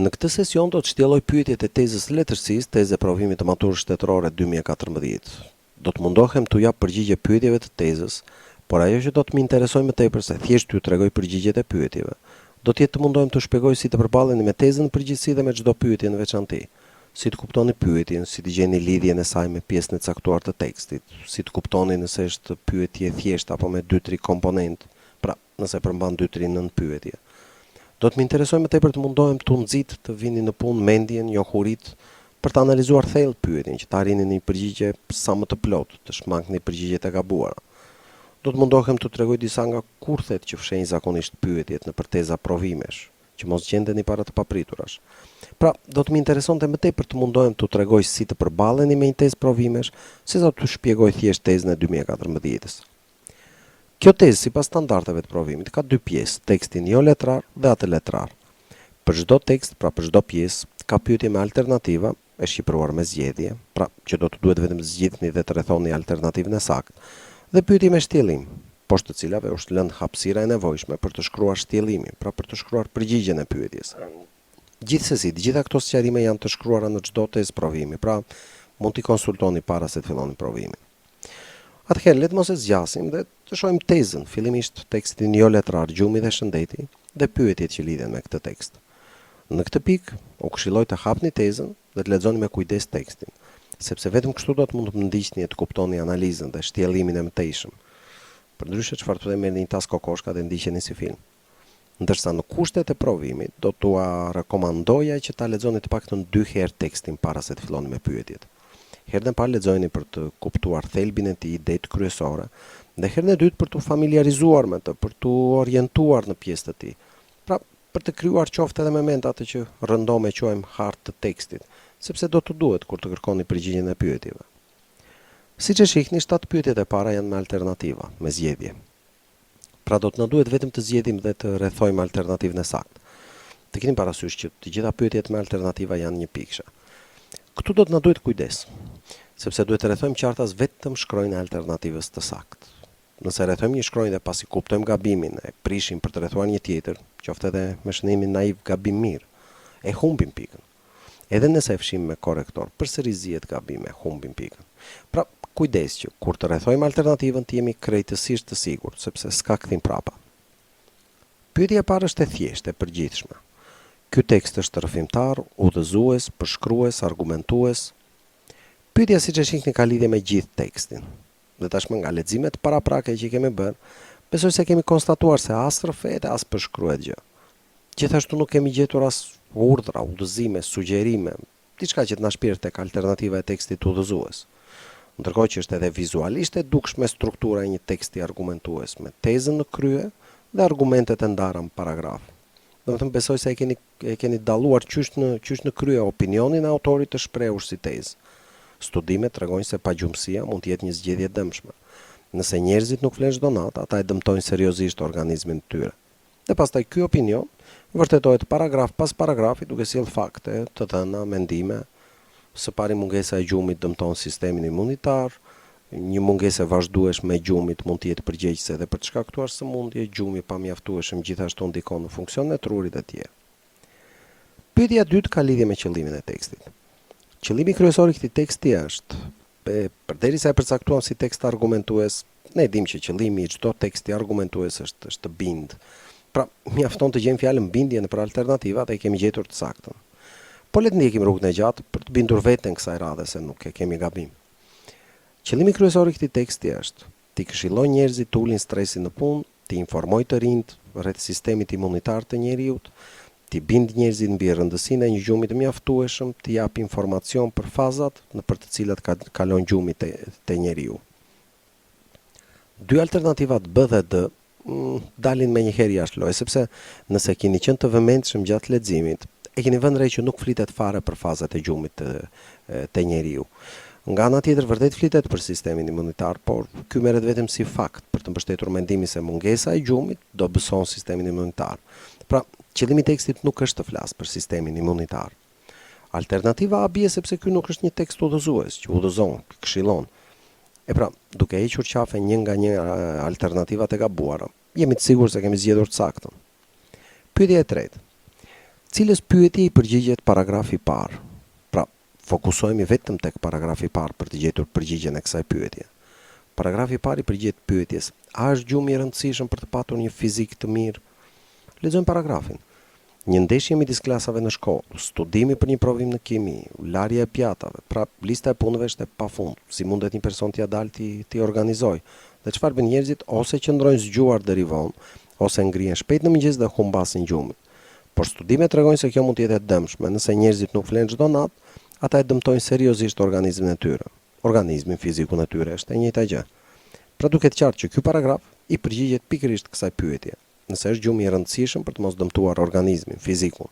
Në këtë sesion do të shtjelloj pyetjet e tezës letërsisë, tezë e provimit të maturës shtetërore 2014. Do të mundohem t'u jap përgjigje pyetjeve të tezës, por ajo që do të më interesojë më tepër se thjesht t'ju tregoj përgjigjet e pyetjeve, do të jetë të mundohem të shpjegoj si të përballeni me tezën në përgjithësi dhe me çdo pyetje në veçanti. Si të kuptoni pyetjen, si të gjeni lidhjen e saj me pjesën e caktuar të tekstit, si të kuptoni nëse është pyetje e thjeshtë apo me 2-3 komponentë, pra nëse përmban 2-3 nën pyetje. Do të më interesojë më tepër të mundohem të nxit të vini në punë mendjen, njohuritë për të analizuar thellë pyetjen, që të arrini një përgjigje sa më të plotë, të shmangni përgjigjet e gabuara. Do të mundohem të tregoj disa nga kurthet që fshehin zakonisht pyetjet në teza provimesh, që mos gjendeni para të papriturash. Pra, do të më interesonte më tepër të mundohem të tregoj si të përballeni me një tezë provimesh, sesa të shpjegoj thjesht tezën e 2014-s. Kjo tezë, sipas standardeve të provimit, ka 2 pjesë, tekstin jo letrar dhe atë letrar. Për çdo tekst, pra për çdo pjesë, ka pyetje me alternativa, e shqipruar me zgjedhje, pra që do të duhet vetëm zgjidhni dhe të rrethoni alternativën e saktë, dhe pyetje me shtjellim, poshtë të cilave është lënë hapësira e nevojshme për të shkruar shtjellimin, pra për të shkruar përgjigjen e pyetjes. Gjithsesi, të gjitha këto sqarime janë të shkruara në çdo tezë provimi, pra mund t'i konsultoni para se të filloni provimin. Atëherë, le të mos e zgjasim dhe të shohim tezën, fillimisht tekstin jo letrar, gjumi dhe shëndeti, dhe pyetjet që lidhen me këtë tekst. Në këtë pikë, u këshilloj të hapni tezën dhe të lexoni me kujdes tekstin, sepse vetëm kështu do të mund të ndiqni e të kuptoni analizën dhe shtjellimin e mëtejshëm. Përndryshe çfarë të merrni një tas kokoshka dhe ndiqeni si film. Ndërsa në kushtet e provimit, do t'ua rekomandoja që ta lexoni të paktën 2 herë tekstin para se të filloni me pyetjet. Herën e parë lexojeni për të kuptuar thelbin e tij, idetë kryesore, dhe herën e dytë për të familiarizuar me të, për të orientuar në pjesë të tij. Pra, për të krijuar qoftë edhe moment atë që rëndom e quajmë hartë të tekstit, sepse do të duhet kur të kërkoni përgjigjen e pyetjeve. Siç e shihni, 7 pyetjet e para janë me alternativa, me zgjedhje. Pra do të na duhet vetëm të zgjedhim dhe të rrethojmë alternativën e saktë. Të keni parasysh që të gjitha pyetjet me alternativa janë një pikëshe. Këtu do të na duhet kujdes, sepse duhet të rrethojmë qartas vetëm shkronjën e alternativës të saktë. Nëse rrethojmë një shkronjë dhe pasi kuptojmë gabimin, e prishim për të rrethuar një tjetër, qoftë edhe me shënimin naiv gabim mirë, e humbim pikën. Edhe nëse e fshim me korrektor, përsëri zihet gabim, e humbim pikën. Pra, kujdes që kur të rrethojmë alternativën të jemi krejtësisht të sigurt, sepse s'ka kthim prapa. Pyetja e parë është e thjeshtë, e përgjithshme. Ky tekst është rrëfimtar, udhëzues, përshkrues, argumentues. Pyetja siç e shihni ka lidhje me gjithë tekstin. Dhe tashmë nga leximet paraprake që kemi bërë, besoj se kemi konstatuar se as rrëfet as përshkruhet gjë. Gjithashtu nuk kemi gjetur as urdhra, udhëzime, sugjerime, diçka që të na shpirë tek alternativa e tekstit udhëzues. Ndërkohë që është edhe vizualisht e dukshme struktura e një teksti argumentues me tezën në krye dhe argumentet e ndara në paragraf. Domethënë besoj se e keni dalluar qysh në krye opinionin e autorit të shprehur si tezë. Studimet tregojnë se pagjumësia mund të jetë një zgjedhje e dëmshme. Nëse njerëzit nuk flen çdo natë, ata e dëmtojnë seriozisht organizmin e tyre. Dhe pastaj ky opinion vërtetohet paragraf pas paragrafi duke sjellë fakte, të dhëna, mendime. Së pari mungesa e gjumit dëmton sistemin imunitar, një mungesë e vazhdueshme e gjumit mund të jetë përgjegjëse edhe për të shkaktuar sëmundje, gjumi pa mjaftueshëm gjithashtu ndikon në funksionin e trurit e tjerë. Pyetja e dytë ka lidhje me qëllimin e tekstit. Qëllimi kryesor i këtij teksti është, përderisa e përcaktuam si tekst argumentues, ne dimë që qëllimi i çdo teksti argumentues është të bind. Pra, mjafton të gjejmë fjalën bindje nëpër alternativa dhe e kemi gjetur të saktën. Po le të ndjekim rrugën e gjatë për të bindur veten kësaj radhe se nuk e kemi gabim. Qëllimi kryesor i këtij teksti është t'i këshilloj njerëzit të ulin stresin në punë, t'i informoj të rinjt rreth sistemit imunitar të njerëzit, t'i bind njerëzit mbi rëndësinë e një gjumi të mjaftueshëm, t'i jap informacion për fazat nëpër të cilat kalon gjumi te njeriu. Dy alternativat B dhe D dalin menjëherë jashtë loje, sepse nëse keni qenë të vëmendshëm gjatë leximit, e keni vënë re që nuk flitet fare për fazat e gjumit te njeriu. Nga ana tjetër vërtet flitet për sistemin imunitar, por ky merret vetëm si fakt për të mbështetur mendimin se mungesa e gjumit do bëson sistemin imunitar. Pra, qëllimi i tekstit nuk është të flasë për sistemin imunitar. Alternativa A bie sepse ky nuk është një tekst udhëzues, që udhëzon, këshillon. E pra, duke hequr qafe një nga një alternativat e gabuara, jemi të sigurt se kemi zgjedhur të saktën. Pyetja e tretë. Cilës pyetje i përgjigjet paragrafi i parë? Pra, fokusohemi vetëm tek paragrafi i parë për të gjetur përgjigjen e kësaj pyetje. Paragrafi i parë i përgjigjet pyetjes: a është gjumi i rëndësishëm për të patur një fizik të mirë? Lexojmë paragrafin. Një ndeshje midis klasave në shkollë, studimi për një provim në kimi, larja e pjatave, pra lista e punëve është e pafund, si mundet një person t'ia dalë t'i organizoj, dhe çfarë bën njerëzit, ose qëndrojnë zgjuar deri vonë, ose ngrihen shpejt në mëngjes dhe humbasin gjumin. Por studimet tregojnë se kjo mund të jetë e dëmshme, nëse njerëzit nuk flenë çdo natë, ata e dëmtojnë seriozisht organizmin e tyre. Organizmin fizikun e tyre është e njëjta gjë. Pra duket qartë që ky paragraf i përgjigjet pikërisht kësaj pyetje. Nëse është gjumi i rëndësishëm për të mos dëmtuar organizmin, fizikun.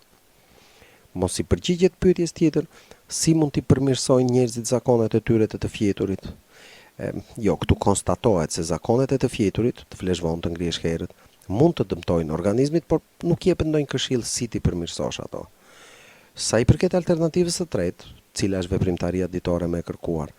Mos i përgjigjet pyetjes tjetër, si mund t'i përmirësojnë njerëzit zakonet e tyre të fjeturit? Jo, këtu konstatohet se zakonet e të fjeturit, të flesh vonë, të ngrihesh herët, mund të dëmtojnë organizmit, por nuk jepet ndonjë këshill si t'i përmirësosh ato. Sa i përket alternativës së tretë, cila është veprimtaria ditore më e kërkuar,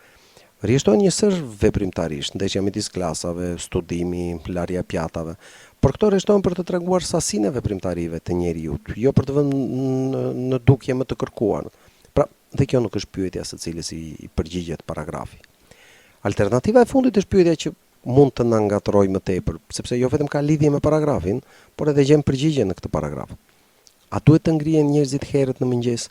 rrjeshtohen njësër veprimtarisht, ndeshja midis klasave, studimi, larja e pjatave, por këto rreshtohen për të treguar sasinë e veprimtarive të njeriut, jo për të vënë në dukje më të kërkuar. Pra, dhe kjo nuk është pyetja së cilës i përgjigjet paragrafi. Alternativa e fundit është pyetja që mund të na ngatrojë më tepër, sepse jo vetëm ka lidhje me paragrafin, por edhe gjem përgjigje në këtë paragraf. A duhet të ngrihen njerëzit herët në mëngjes?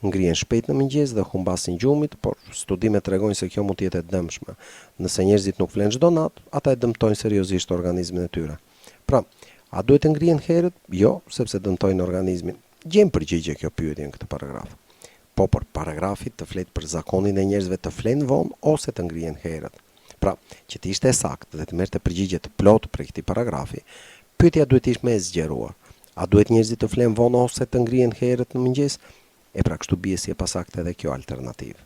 Ngrihen shpejt në mëngjes dhe humbasin gjumit, por studimet tregojnë se kjo mund të jetë e dëmshme. Nëse njerëzit nuk flenë çdo natë, ata e dëmtojnë seriozisht organizmin e tyre. Pra, a duhet të ngrihen herët? Jo, sepse dëmtojnë organizmin. Gjem përgjigje kjo pyetje në këtë paragraf. Po, por paragrafi të flet për zakonin e njerëzve të flenë vonë ose të ngrihen herët. Pra, që të ishte saktë dhe të merrte përgjigje të plotë për këtë paragrafi, pyetja duhet të ishte më e zgjeruar. A duhet njerëzit të flenë vonë ose të ngrihen herët në mëngjes? E pra kështu bie si e pasaktë edhe kjo alternativë.